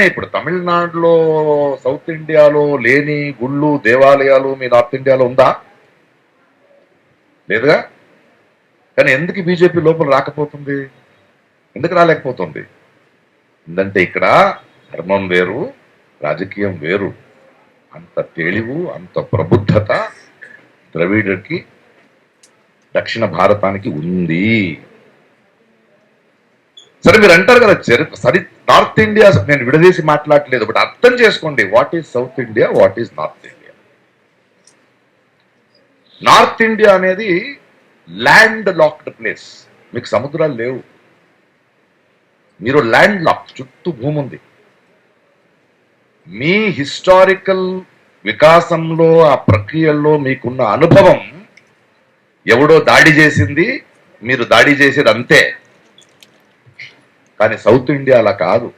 ఇప్పుడు తమిళనాడులో సౌత్ ఇండియాలో లేని గుళ్ళు దేవాలయాలు మీ నార్త్ ఇండియాలో ఉందా? లేదుగా. కానీ ఎందుకు బీజేపీ లోపల రాకపోతుంది? ఎందుకు రాలేకపోతుంది? ఎందుకంటే ఇక్కడ ధర్మం వేరు, రాజకీయం వేరు. అంత తెలివు, అంత ప్రబుద్ధత ద్రవిడకి, దక్షిణ భారతానికి ఉంది. సరే మీరు అంటారు కదా సరి నార్త్ ఇండియా, నేను విడదీసి మాట్లాడలేదు, బట్ అర్థం చేసుకోండి, what is south India, what is north India. North India అనేది ల్యాండ్ లాక్డ్ ప్లేస్. మీకు సముద్రాలు లేవు, మీరు ల్యాండ్ లాక్, చుట్టూ భూమి ఉంది. మీ హిస్టారికల్ వికాసంలో ఆ ప్రక్రియల్లో మీకున్న అనుభవం ఎవడో దాడి చేసింది, మీరు దాడి చేసేది అంతే. కానీ సౌత్ ఇండియా అలా కాదు.